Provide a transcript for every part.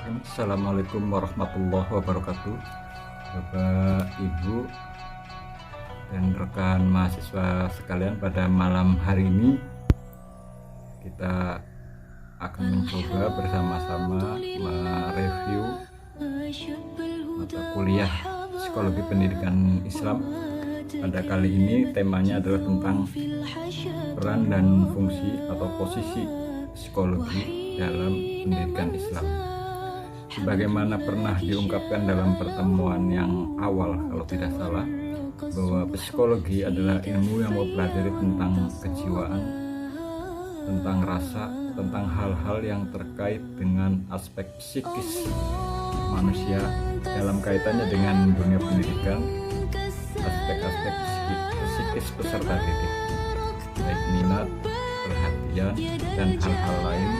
Bismillahirrahmanirrahim. Assalamualaikum warahmatullahi wabarakatuh. Bapak, Ibu, dan rekan mahasiswa sekalian, pada malam hari ini kita akan mencoba bersama-sama mereview mata kuliah Psikologi Pendidikan Islam. Pada kali ini temanya adalah tentang peran dan fungsi atau posisi psikologi dalam pendidikan Islam. Sebagaimana pernah diungkapkan dalam pertemuan yang awal, kalau tidak salah, bahwa psikologi adalah ilmu yang mempelajari tentang kejiwaan, tentang rasa, tentang hal-hal yang terkait dengan aspek psikis manusia dalam kaitannya dengan dunia pendidikan, aspek-aspek psikis peserta didik, baik minat, perhatian, dan hal-hal lain,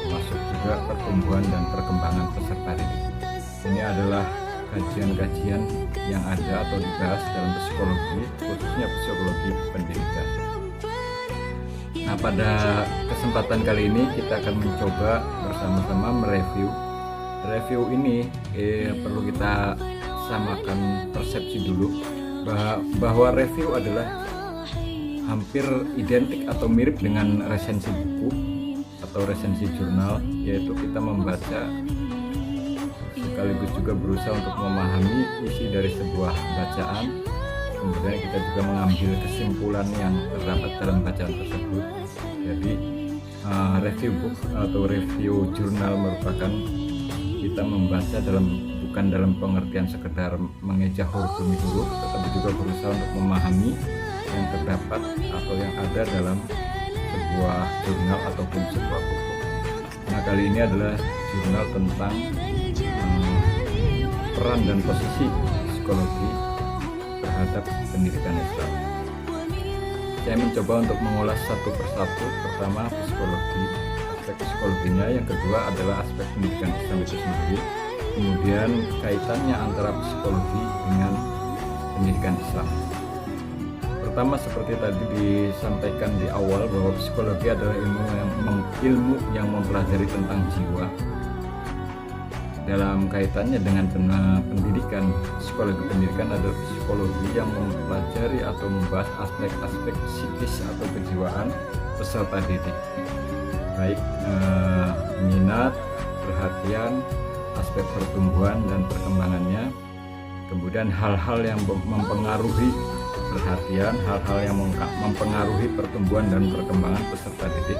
termasuk juga pertumbuhan dan perkembangan peserta didik. Ini adalah kajian-kajian yang ada atau dibahas dalam psikologi, khususnya psikologi pendidikan. Nah, pada kesempatan kali ini kita akan mencoba bersama-sama mereview. Review ini perlu kita samakan persepsi dulu bahwa review adalah hampir identik atau mirip dengan resensi buku atau resensi jurnal, yaitu kita membaca sekaligus juga berusaha untuk memahami isi dari sebuah bacaan, kemudian kita juga mengambil kesimpulan yang terdapat dalam bacaan tersebut. Jadi review book atau review jurnal merupakan kita membaca bukan dalam pengertian sekedar mengeja huruf demi huruf, tetapi juga berusaha untuk memahami yang terdapat atau yang ada dalam sebuah jurnal ataupun sebuah buku. Nah, kali ini adalah jurnal tentang peran dan posisi psikologi terhadap pendidikan Islam. Saya mencoba untuk mengulas satu persatu. Pertama, psikologi, aspek psikologinya. Yang kedua adalah aspek pendidikan Islam itu sendiri. Kemudian kaitannya antara psikologi dengan pendidikan Islam. Pertama, seperti tadi disampaikan di awal, bahwa psikologi adalah ilmu yang mempelajari tentang jiwa. Dalam kaitannya dengan pendidikan, psikologi pendidikan adalah psikologi yang mempelajari atau membahas aspek-aspek psikis atau kejiwaan peserta didik, baik minat, perhatian, aspek pertumbuhan dan perkembangannya, kemudian hal-hal yang mempengaruhi perhatian, hal-hal yang mempengaruhi pertumbuhan dan perkembangan peserta didik.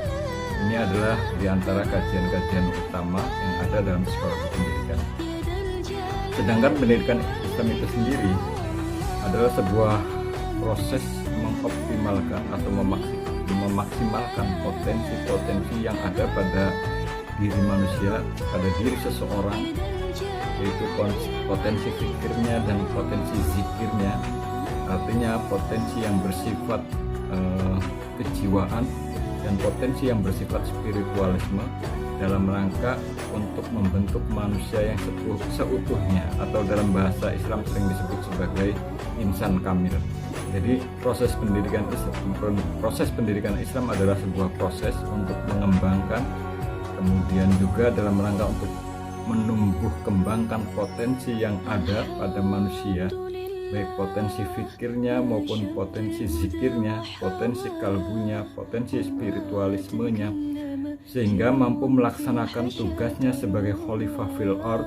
Ini adalah di antara kajian-kajian utama yang ada dalam psikologi pendidikan. Sedangkan pendidikan Islam itu sendiri adalah sebuah proses mengoptimalkan atau memaksimalkan potensi-potensi yang ada pada diri manusia, pada diri seseorang, yaitu potensi pikirnya dan potensi zikirnya. Artinya potensi yang bersifat kejiwaan dan potensi yang bersifat spiritualisme dalam rangka untuk membentuk manusia yang seutuhnya, atau dalam bahasa Islam sering disebut sebagai insan kamil. Jadi proses pendidikan Islam adalah sebuah proses untuk mengembangkan, kemudian juga dalam rangka untuk menumbuh kembangkan potensi yang ada pada manusia, baik potensi fikirnya maupun potensi zikirnya, potensi kalbunya, potensi spiritualismenya, sehingga mampu melaksanakan tugasnya sebagai khalifah fil ard,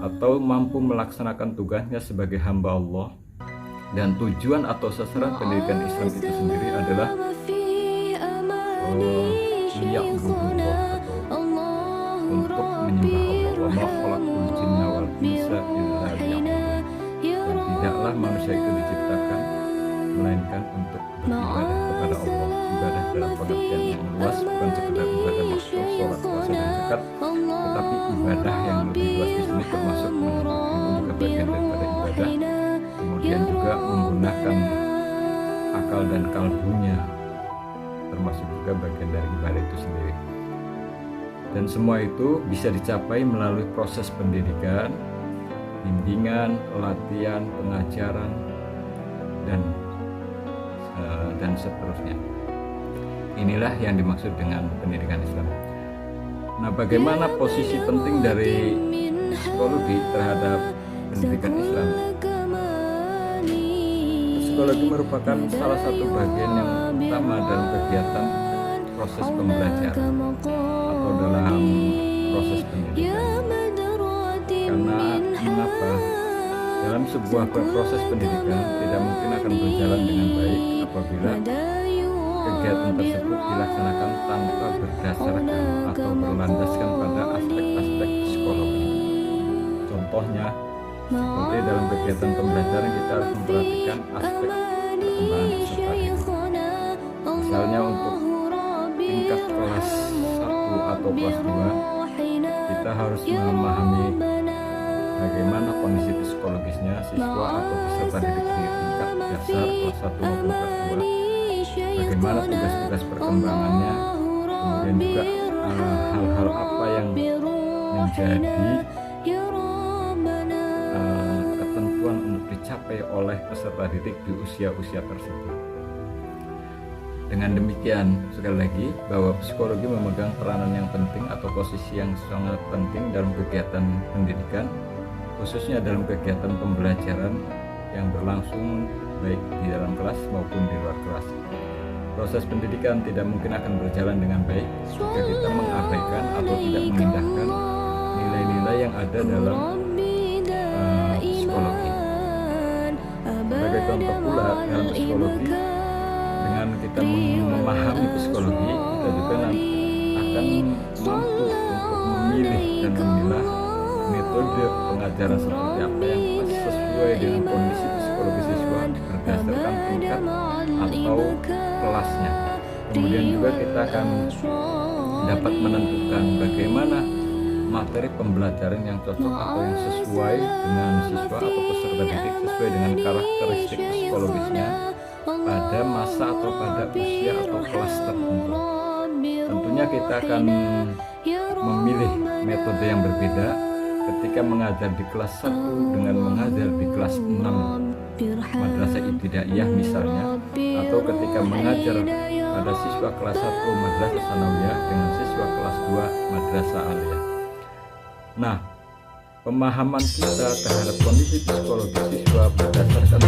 atau mampu melaksanakan tugasnya sebagai hamba Allah. Dan tujuan atau sasaran pendidikan Islam itu sendiri adalah liya'budullah, atau untuk menyembah Allah. Wa ma khalaqtul jinna wal insa illa liya'budun. Dan tidaklah manusia itu diciptakan melainkan untuk beribadah kepada Allah. Ibadah dalam pengertian yang luas, bukan sekedar ibadah maksud sholat, puasa, dan zakat, tetapi ibadah yang lebih luas di sini termasuk menuntut ilmu juga bagian daripada ibadah. Kemudian juga menggunakan akal dan kalbunya termasuk juga bagian dari ibadah itu sendiri. Dan semua itu bisa dicapai melalui proses pendidikan, bimbingan, pelatihan, pengajaran, dan seterusnya. Inilah yang dimaksud dengan pendidikan Islam. Nah, bagaimana posisi penting dari psikologi terhadap pendidikan Islam? Psikologi merupakan salah satu bagian yang utama dalam kegiatan proses pembelajaran atau dalam proses pendidikan. Karena mengapa? Dalam sebuah proses pendidikan tidak mungkin akan berjalan dengan baik apabila kegiatan tersebut dilaksanakan tanpa berdasarkan atau berlandaskan pada aspek-aspek psikologi. Contohnya, seperti dalam kegiatan pembelajaran kita harus memperhatikan aspek perkembangan peserta didik. Misalnya untuk tingkat kelas 1 atau kelas 2, kita harus memahami bagaimana kondisi psikologisnya siswa atau peserta didik di tingkat dasar kelas 1 maupun kelas 2. Bagaimana tugas-tugas perkembangannya, kemudian juga hal-hal apa yang menjadi ketentuan untuk dicapai oleh peserta didik di usia-usia tersebut. Dengan demikian, sekali lagi bahwa psikologi memegang peranan yang penting atau posisi yang sangat penting dalam kegiatan pendidikan, khususnya dalam kegiatan pembelajaran yang berlangsung baik di dalam kelas maupun di luar kelas. Proses pendidikan tidak mungkin akan berjalan dengan baik jika kita mengabaikan atau tidak memindahkan nilai-nilai yang ada dalam psikologi. Sebagai contoh pula dalam psikologi, dengan kita memahami psikologi, kita juga akan mampu untuk memilih dan memilah metode pengajaran seperti apa yang sesuai dengan kondisi psikologi siswa berdasarkan tingkat atau kelasnya. Kemudian juga kita akan dapat menentukan bagaimana materi pembelajaran yang cocok atau yang sesuai dengan siswa atau peserta didik sesuai dengan karakteristik psikologisnya pada masa atau pada usia atau kelas tertentu. Tentunya kita akan memilih metode yang berbeda ketika mengajar di kelas 1 dengan mengajar di kelas 6 madrasah ibtidaiyah misalnya, atau ketika mengajar pada siswa kelas 1 madrasah sanawiyah dengan siswa kelas 2 madrasah aliyah. Nah, pemahaman kita terhadap kondisi psikologi siswa berdasarkan